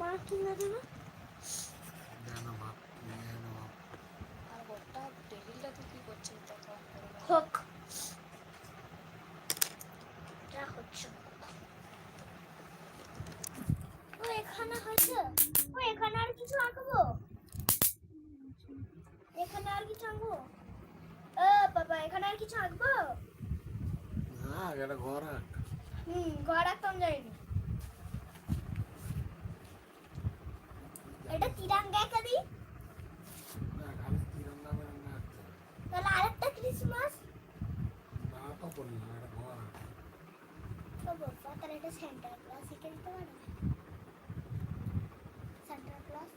মা কিনে দেবে জানো ভাব নিয়ে এনো ভাব। আর গোটা টেবিলটা তুই কি করছিস তখন? হোক যা হচ্ছে ও এখানে হয়েছে ও এখানে আর কিছু আঁকবো এখানে আর কিছু আঁকবো বাবা এখানে আর কিছু আঁকবো না এটা ঘর আঁক। ঘর আঁকতাম যাইনি এটা তিরঙ্গা এঁকে দিই না খালি তিরঙ্গা মেরঙ্গা আঁকতে হবে। তাহলে আরেকটা ক্রিসমাস না তো বললি না এটা ঘর আঁক। তো বাবা তাহলে এটা সেন্টার ক্লাস এঁকে দিতে পারো সেন্টার ক্লাস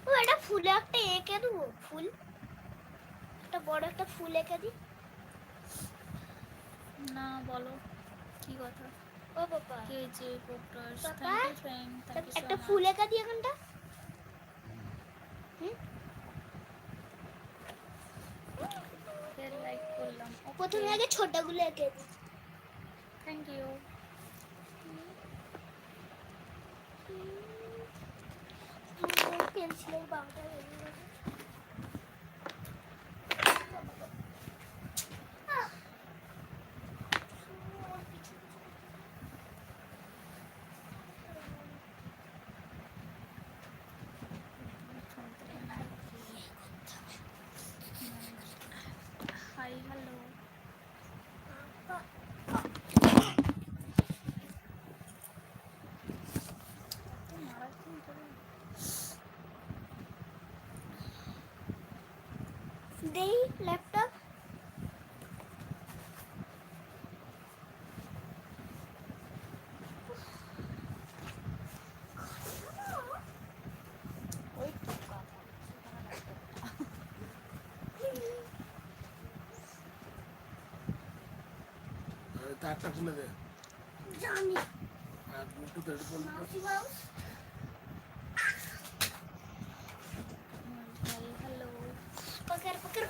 ও এটা ফুলে একটা এঁকে দেবো ফুল একটা বড় একটা ফুল এঁকে দিই না বলো কি কথা? ও বাবা কে যে পোস্টার্স, বাবা, thank you friend, thank you so একটা মাচ। ফুল এঁকে দিই এখানটা ফের লাইক করলাম। প্রথমে আগে ছোটগুলো এঁকে দিই থ্যাংক ইউ। পেন্সিলের বাংটা হাই হ্যালো। দেই ল্যাপটপ ওই তো কথা। এই তারটা খুলে দে। জানি আর একটু তেড়ে বললি তো। মাসি বাবু হাই হ্যালো। পকের পকের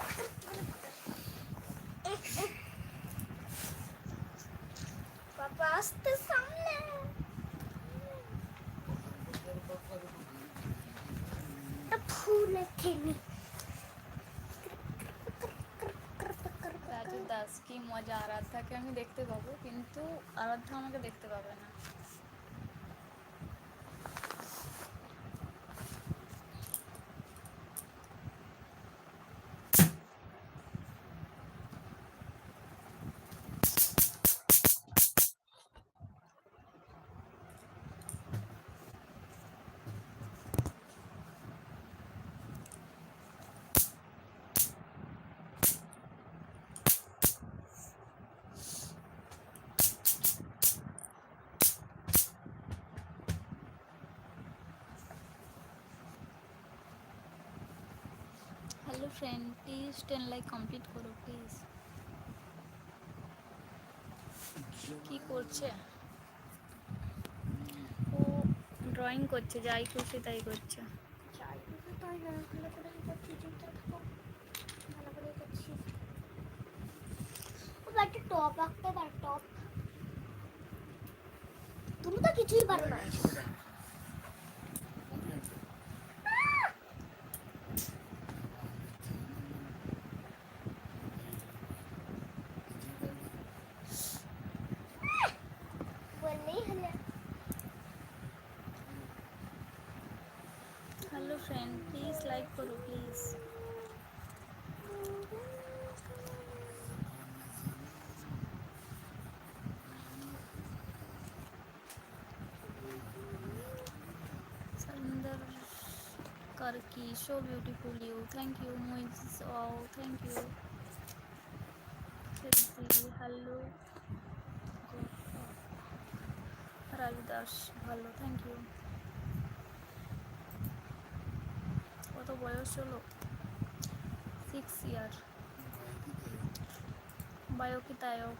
পাপা আসতে সামনে ফুল খেলি রাজু দাস কি মজা, আরাধ্যাকে আমি দেখতে পাবো কিন্তু আরাধ্যা আমাকে দেখতে পাবে না। Hello friend, please 10 like complete করো প্লিজ। কি করছে ও? ড্রয়িং করছে, যাই খুশি তাই করছে। চাই তাই না ভালো করে করছি চিন্তা থাকো ভালো করে করছি ও একটা টপ আঁকতে পার টপ তুমি তো কিছুই পারো না বললেই হলো হ্যালো ফ্রেন্ড, প্লিজ লাইক করো please. Sundar Karki, so beautiful you. Thank you, Moises. Oh, thank you. Kirti, hello. Raju Das, ভালো, থ্যাংক ইউ। কত বয়স হলো? 6 ইয়ার। বায়োকিতায়ও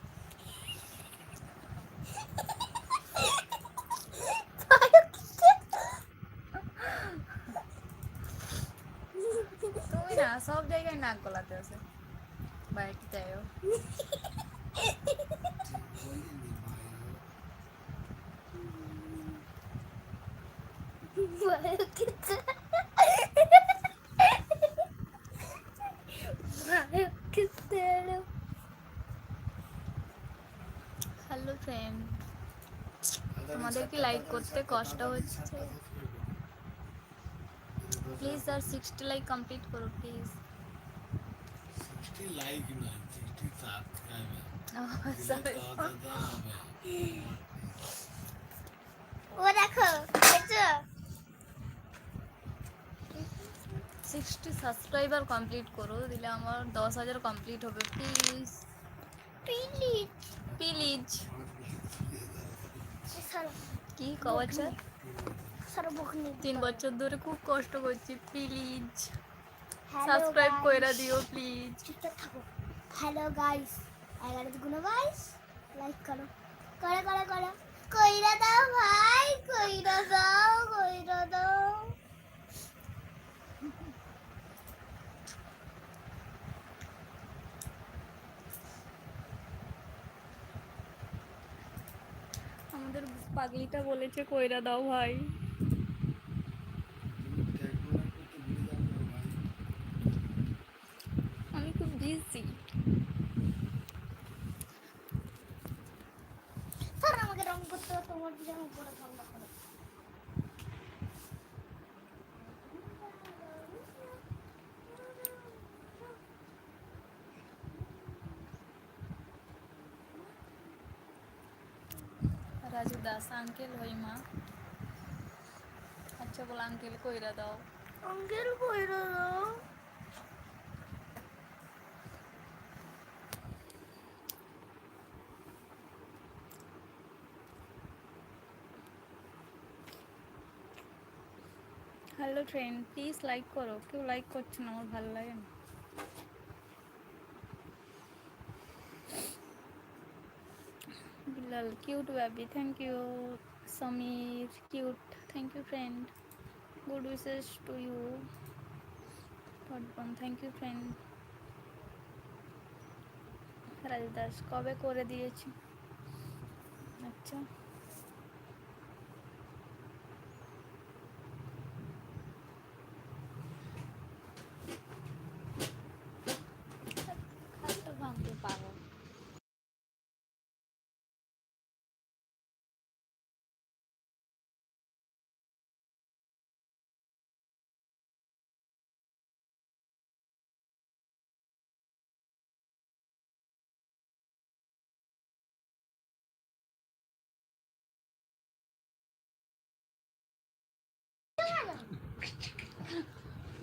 সব জায়গায় নাক গলাতে আসে বাইকটায়ও। ঠিক বলিনি ভাই। হ্যালো ফ্রেন্ড, আদার তোমাদের কি লাইক করতে কষ্ট হচ্ছে? প্লিজ আর 60 লাইক কমপ্লিট করো প্লিজ। 60 লাইক নয়, 60 সাবস্ক্রাইবার। সরি, দাদা হবে। ও দেখো দেখছো 60 সাবস্ক্রাইবার কমপ্লিট করো, দিলে আমার 10,000 কমপ্লিট হবে প্লিজ প্লিজ প্লিজ। সরো কি কওয়াচ্ছে? সরো বকনি 3 বছর ধরে খুব কষ্ট করছি, প্লিজ হ্যালো সাবস্ক্রাইব কইরা দিও প্লিজ। চুপচাপ থাকো। হ্যালো গাইস, 11 গুণ গাইস লাইক করো, করো করো করো, কইরা দাও ভাই, কইরা দাও, কইরা দাও। আমাদের পাগলিটা বলেছে কইরা দাও ভাই। আমি খুব বিজি। স্যার আমাকে রং করতে হবে, তোমার যেন উপরে ঠান্ডা করে। রাজু দাস আঙ্কেল হই মা। আচ্ছা বল আঙ্কেল কইরা দাও। আঙ্কেল কইরা দাও। হ্যালো ফ্রেন্ড, প্লিজ লাইক করো। কেউ লাইক করছে না, আমার ভালো লাগে না। Bilal cute baby, thank you. Samir cute, thank you friend. Good wishes to you. Thank you friend. Raju Das কবে করে দিয়েছি? আচ্ছা খাটটা ভাঙতে পারো।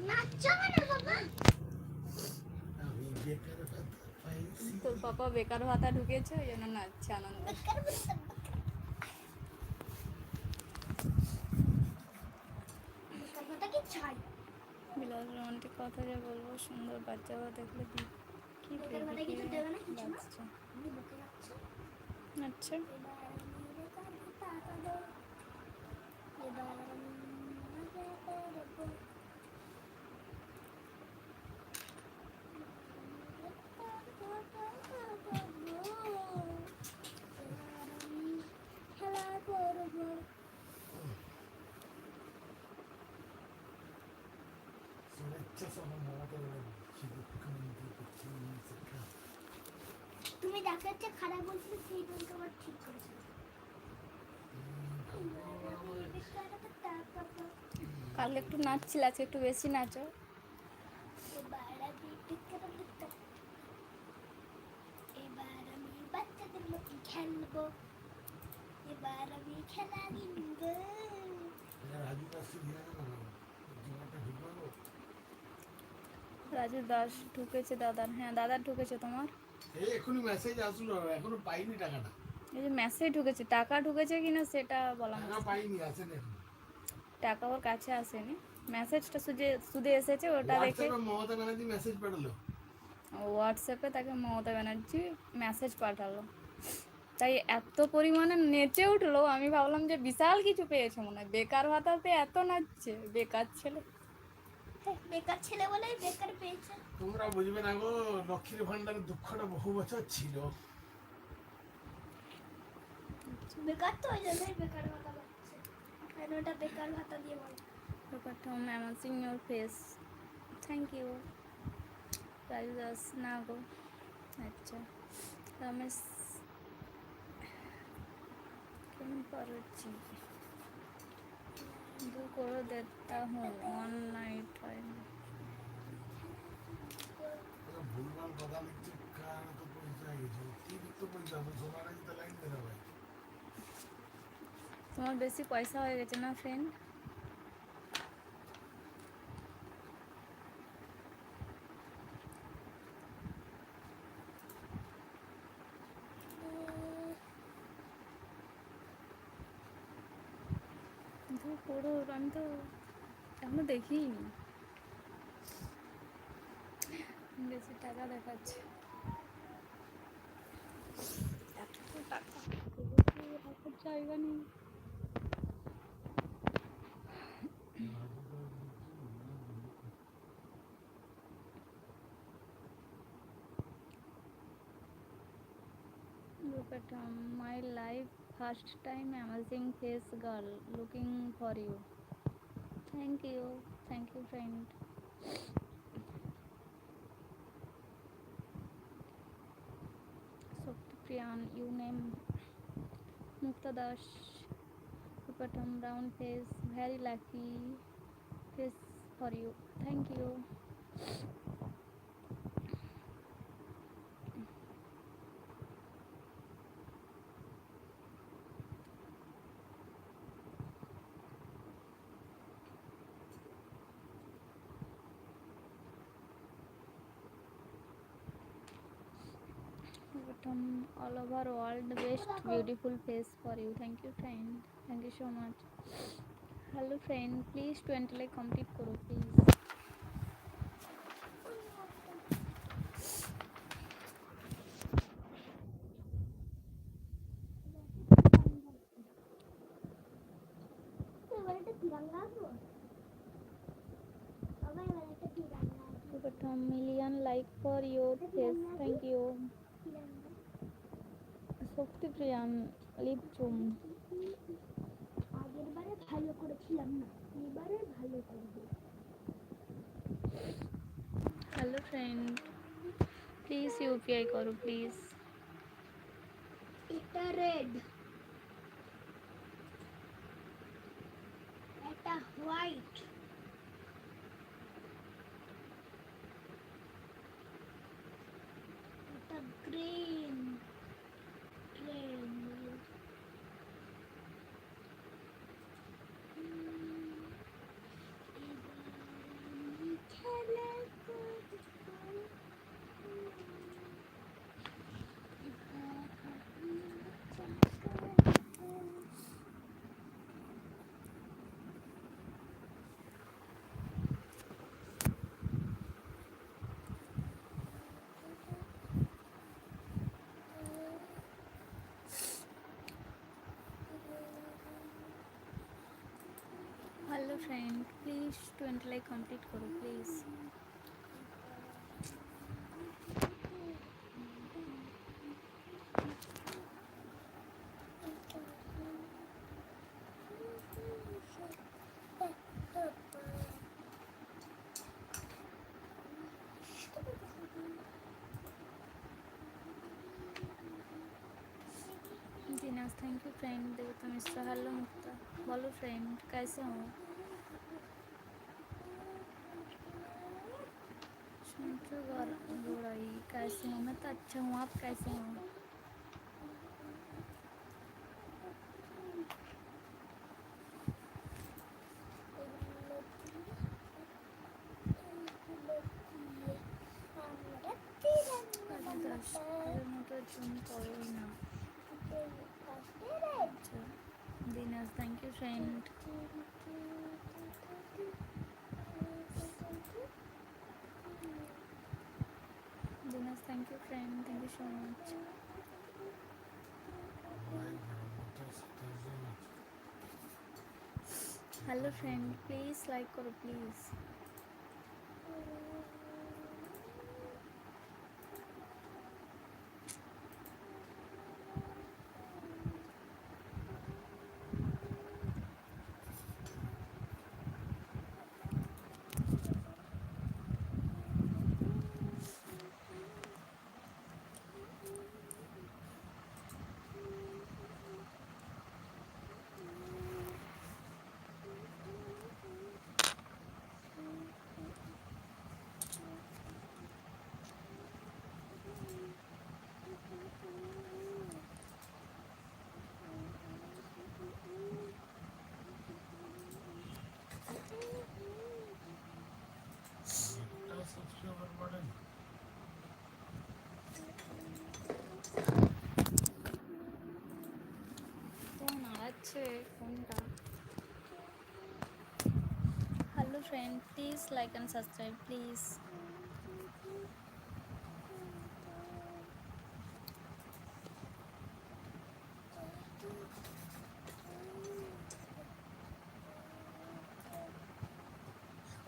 নাচছো না বাবা। আমি বেকার ভাতা পাইছি। তোর পাপা বেকার ভাতা ঢুকেছে, ওই জন্য নাচছে আনন্দ। বেকার বলতে বেকার কথা কি চাই? বিলাস রোমান্টিক কথা যে বলবো, সুন্দর বাচ্চা বা দেখলে কি বেকার ভাতা কিছু দেবে না, কিছু না। বাচ্চা। আমি বকে যাচ্ছি। আচ্ছা এবার আমি বেকার ভাতা পাবো। এবার আমি মজা করবো। খেলা করবো। স্বেচ্ছাসেবক মমতা ব্যানার্জি মুখ্যমন্ত্রী পশ্চিমবঙ্গ সরকার। তুমি দেখাচ্ছে খারাপ বলছিলে, সেই বলতে আবার ঠিক করেছে। কাল একটু নাচছিল, আজকে একটু বেশি নাচো। এবার আমি বাচ্চাদের মতো খেলবো, এবার আমি খেলা কিনবো। রাজু দাস দিয়ে না জীবনটা ঢুকবো। রাজু দাস ঢুকেছে দাদার, হ্যাঁ দাদার ঢুকেছে তোমার। এই এখনই মেসেজ আসলো, এখনো পাইনি টাকাটা। এই যে মেসেজ ঢুকেছে, টাকা ঢুকেছে কিনা সেটা বলা টাকা মুশকিল। পাইনি, আসেনি এখন। টাকা ওর কাছে আসেনি, মেসেজটা শুধু শুধু এসেছে, ওটা দেখে হোয়াটসঅ্যাপে মমতা ব্যানার্জি মেসেজ পাঠালো। হোয়াটসঅ্যাপে তাকে মমতা ব্যানার্জি মেসেজ পাঠালো। তাই এত পরিমাণে নেচে উঠলো, আমি ভাবলাম যে বিশাল কিছু পেয়েছে মনে হয়। বেকার ভাতাতে এত নাচছে, বেকার ছেলে। বেকার ছেলে বলেই বেকার পেয়েছে। তোমরা বুঝবে না গো, লক্ষ্মীর ভান্ডারের দুঃখটা বহু বছর ছিল। বেকার তো ওই জন্যই বেকার ভাতা পাচ্ছে। কেন ওটা বেকার ভাতা দিয়ে বল। Look at how I'm seeing your face. Thank you. Prices ना गो. अच्छा. रमेश किन पर ची. 2 करोड़ देता हूँ one night time. ওরা ভুলভাল কথা লিখছে, কার তো পয়সা গেছে, অতিরিক্ত পয়সা, সোনার আগে তো লাইন দেওয়া ভাই। তোমার বেশি পয়সা হয়ে গেছে না ফ্রেন্ড? দু করোড় আমি তো এখনো দেখিনি। বেশি টাকা দেখাচ্ছে। এত টাকা রাখার জায়গা নেই। Look at my life, first time amazing face girl looking for you. Thank you friend. Shakti Priyan, you name Mukta Das. Look at brown face, very lucky face for you. Thank you. All over world best beautiful face for you. Thank you friend. Thank you so much. Hello friend, please 20 like complete karo please. এবার একটা তিরঙ্গা আঁকবো। বাবা এবার একটা তিরঙ্গা আঁকবো। Look at million like for your face. Thank you. Tiranga. Shakti Priyan, lip chum. আগের বারে ভালো করেছিলাম না, এবারে ভালো করবো। Hello friend, please UPI karo please. এটা রেড, এটা হোয়াইট, এটা গ্রিন, গ্রিন। খেলা Hello friend, please 20 like complete karo please. दिनाज thank you friend. Devta Mishra hello मुक्ता. बोलो फ्रेंड कैसे हो? शंकर गोराई कैसे हो? मैं तो अच्छा हूँ, आप कैसे हो? तुम करो ही ना. अच्छा दिनाज थैंक यू फ्रेंड. दिनाज thank you friend. Thank you so much. Hello friend, please like करो please. friend, please like and subscribe, please.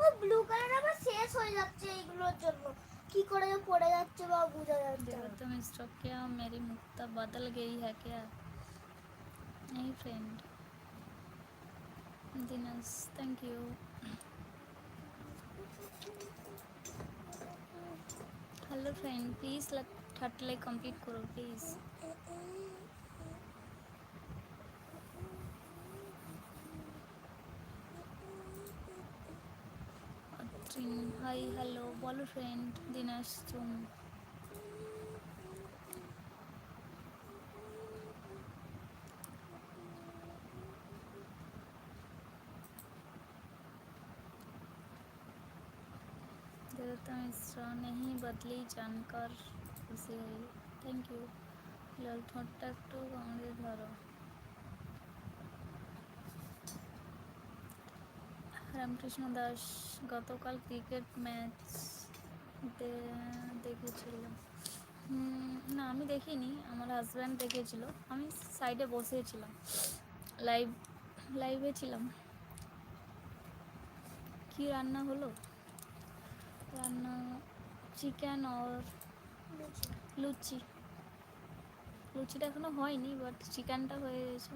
ও ব্লু কালার আবার শেষ হয়ে যাচ্ছে এইগুলোর জন্য কি করে যে পড়ে যাচ্ছে বা বোঝা যাচ্ছে देखो না। तुम स्टॉक क्या मेरी मुक्ता बदल गई है क्या? नहीं फ्रेंड। दिनस thank you. Hello friend, please 30 like complete करो प्लीज। हाय हेलो बोलो फ्रेंड दिनेश तुम। देवता मिश्रा नहीं बदली जानकर खुशी हुई, थैंक यू। लाल ঠোঁটটা একটু কামড়ে ধরো। রামকৃষ্ণ দাস গতকাল ক্রিকেট ম্যাচ দেখেছিল? না আমি দেখিনি, আমার হাজব্যান্ড দেখেছিল, আমি সাইডে বসেছিলাম, লাইভে ছিলাম। কি রান্না হলো? রান্না চিকেন আর লুচি। লুচিটা এখনো হয়নি, বাট চিকেনটা হয়ে গেছে।